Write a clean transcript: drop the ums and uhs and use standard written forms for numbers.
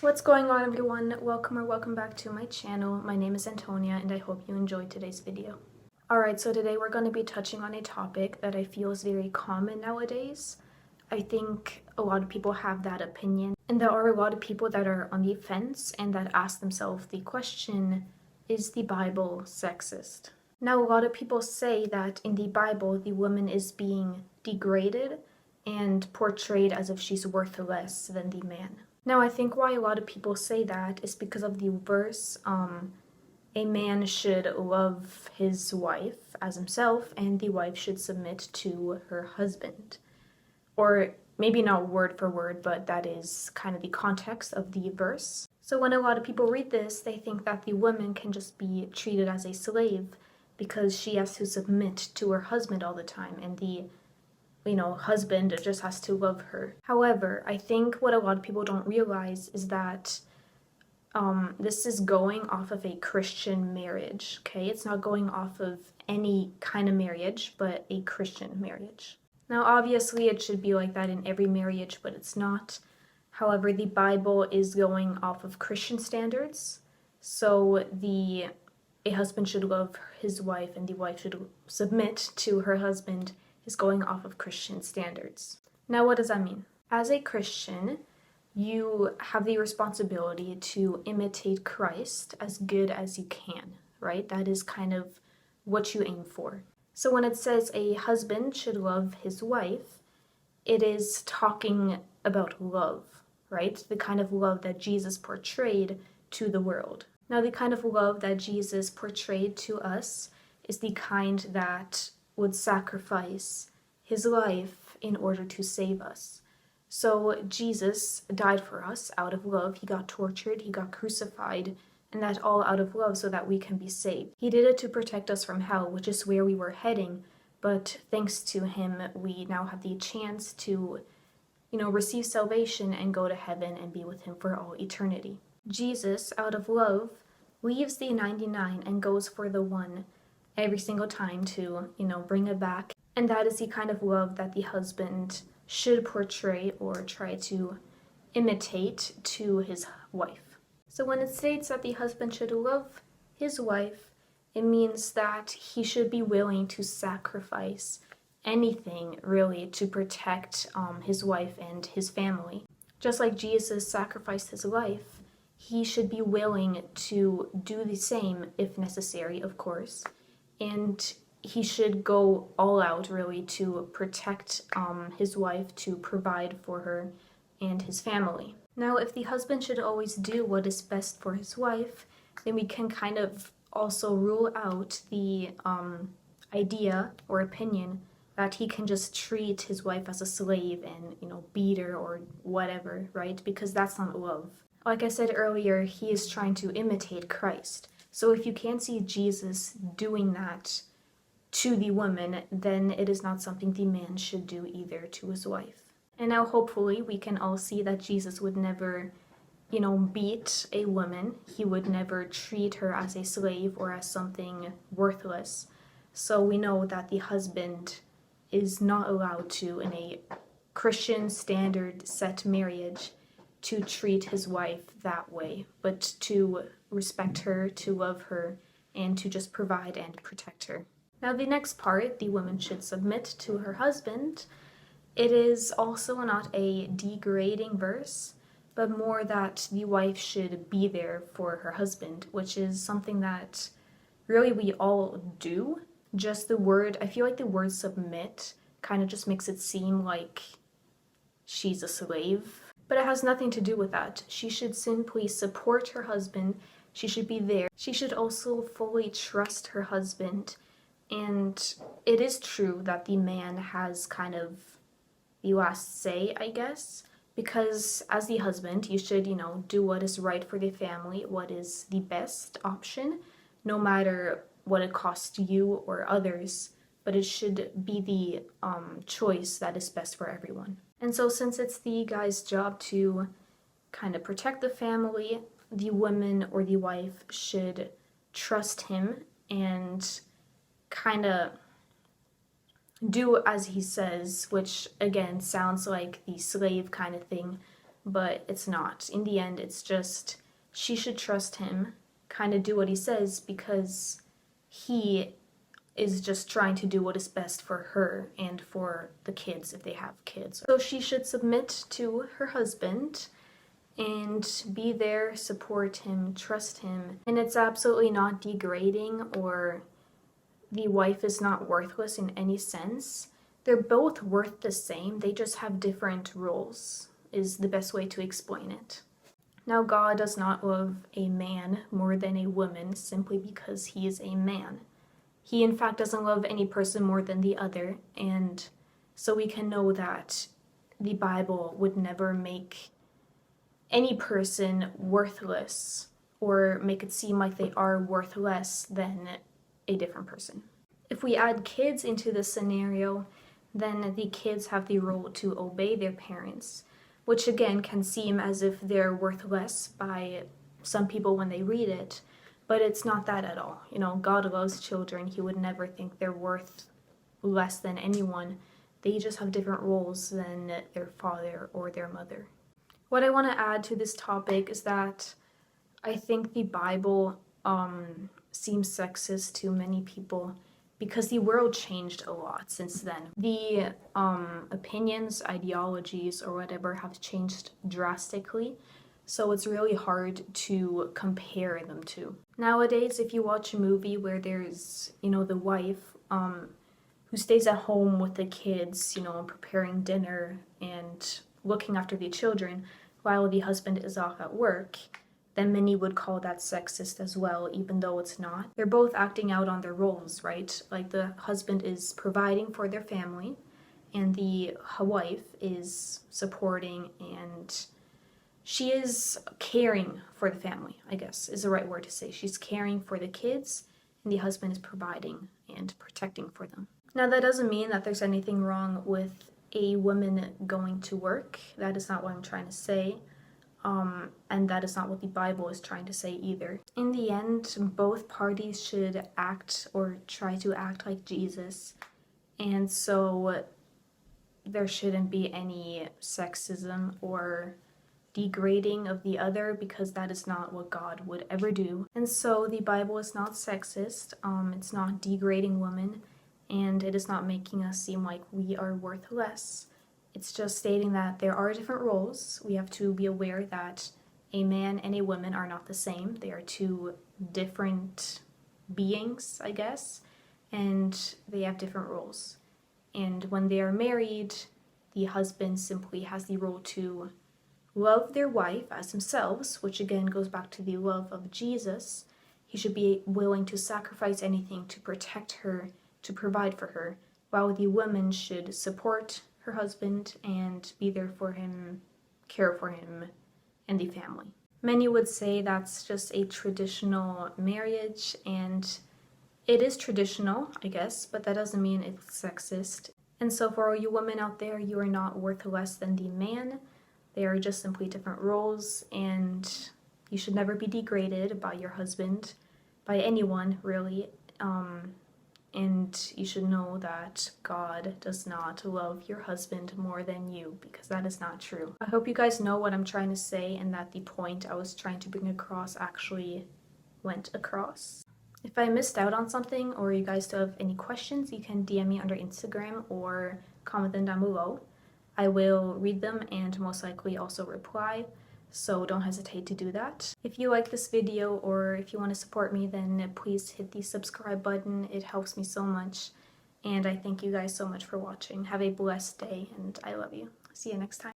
What's going on, everyone? Welcome back to my channel. My name is Antonia and I hope you enjoyed today's video. Alright, so today we're going to be touching on a topic that I feel is very common nowadays. I think a lot of people have that opinion, and there are a lot of people that are on the fence and that ask themselves the question, is the Bible sexist? Now, a lot of people say that in the Bible the woman is being degraded and portrayed as if she's worth less than the man. Now, I think why a lot of people say that is because of the verse, a man should love his wife as himself, and the wife should submit to her husband. Or maybe not word for word, but that is kind of the context of the verse. So when a lot of people read this, they think that the woman can just be treated as a slave because she has to submit to her husband all the time, and the husband just has to love her. However, I think what a lot of people don't realize is that this is going off of a Christian marriage, okay? It's not going off of any kind of marriage, but a Christian marriage. Now, obviously, it should be like that in every marriage, but it's not. However, the Bible is going off of Christian standards, so a husband should love his wife and the wife should submit to her husband is going off of Christian standards. Now, what does that mean? As a Christian, you have the responsibility to imitate Christ as good as you can, right? That is kind of what you aim for. So when it says a husband should love his wife, it is talking about love, right? The kind of love that Jesus portrayed to the world. Now, the kind of love that Jesus portrayed to us is the kind that would sacrifice his life in order to save us. So Jesus died for us out of love. He got tortured, he got crucified, and that all out of love so that we can be saved. He did it to protect us from hell, which is where we were heading, but thanks to him, we now have the chance to, receive salvation and go to heaven and be with him for all eternity. Jesus, out of love, leaves the 99 and goes for the one every single time to, bring it back. And that is the kind of love that the husband should portray or try to imitate to his wife. So when it states that the husband should love his wife, it means that he should be willing to sacrifice anything, really, to protect his wife and his family. Just like Jesus sacrificed his life, he should be willing to do the same if necessary, of course. And he should go all out, really, to protect his wife, to provide for her and his family. Now, if the husband should always do what is best for his wife, then we can kind of also rule out the idea or opinion that he can just treat his wife as a slave and, beat her or whatever, right? Because that's not love. Like I said earlier, he is trying to imitate Christ. So if you can't see Jesus doing that to the woman, then it is not something the man should do either to his wife. And now hopefully we can all see that Jesus would never, beat a woman. He would never treat her as a slave or as something worthless. So we know that the husband is not allowed to, in a Christian standard set marriage, to treat his wife that way, but to respect her, to love her, and to just provide and protect her. Now, the next part, the woman should submit to her husband. It is also not a degrading verse, but more that the wife should be there for her husband, which is something that really we all do. Just the word, I feel like the word submit kind of just makes it seem like she's a slave. But it has nothing to do with that. She should simply support her husband. She should be there. She should also fully trust her husband. And it is true that the man has kind of the last say, I guess, because as the husband, you should, do what is right for the family, what is the best option, no matter what it costs you or others, but it should be the choice that is best for everyone. And so since it's the guy's job to kind of protect the family, the woman or the wife should trust him and kind of do as he says, which again sounds like the slave kind of thing, but it's not. In the end, it's just she should trust him, kind of do what he says, because he is just trying to do what is best for her and for the kids if they have kids. So she should submit to her husband and be there, support him, trust him. And it's absolutely not degrading, or the wife is not worthless in any sense. They're both worth the same, they just have different roles, is the best way to explain it. Now, God does not love a man more than a woman simply because he is a man. He, in fact, doesn't love any person more than the other, and so we can know that the Bible would never make any person worthless or make it seem like they are worth less than a different person. If we add kids into this scenario, then the kids have the role to obey their parents, which again can seem as if they're worth less by some people when they read it, but it's not that at all. You know, God loves children. He would never think they're worth less than anyone. They just have different roles than their father or their mother. What I want to add to this topic is that I think the Bible seems sexist to many people because the world changed a lot since then. The opinions, ideologies, or whatever have changed drastically, so it's really hard to compare them to. Nowadays, if you watch a movie where there's, the wife who stays at home with the kids, preparing dinner and looking after the children while the husband is off at work, then many would call that sexist as well, even though it's not. They're both acting out on their roles, right? Like the husband is providing for their family and the wife is supporting, and she is caring for the family, I guess is the right word to say. She's caring for the kids and the husband is providing and protecting for them. Now, that doesn't mean that there's anything wrong with a woman going to work. That is not what I'm trying to say. And that is not what the Bible is trying to say either. In the end, both parties should act or try to act like Jesus. And so there shouldn't be any sexism or degrading of the other, because that is not what God would ever do. And so the Bible is not sexist. It's not degrading women, and it is not making us seem like we are worth less. It's just stating that there are different roles. We have to be aware that a man and a woman are not the same. They are two different beings, I guess, and they have different roles. And when they are married, the husband simply has the role to love their wife as themselves, which again goes back to the love of Jesus. He should be willing to sacrifice anything to protect her, to provide for her, while the woman should support her husband and be there for him, care for him, and the family. Many would say that's just a traditional marriage, and it is traditional, I guess, but that doesn't mean it's sexist. And so for all you women out there, you are not worth less than the man. They are just simply different roles, and you should never be degraded by your husband, by anyone, really. And you should know that God does not love your husband more than you, because that is not true. I hope you guys know what I'm trying to say and that the point I was trying to bring across actually went across. If I missed out on something or you guys still have any questions, you can DM me under Instagram or comment them down below. I will read them and most likely also reply, so don't hesitate to do that. If you like this video or if you want to support me, then please hit the subscribe button. It helps me so much, and I thank you guys so much for watching. Have a blessed day, and I love you. See you next time.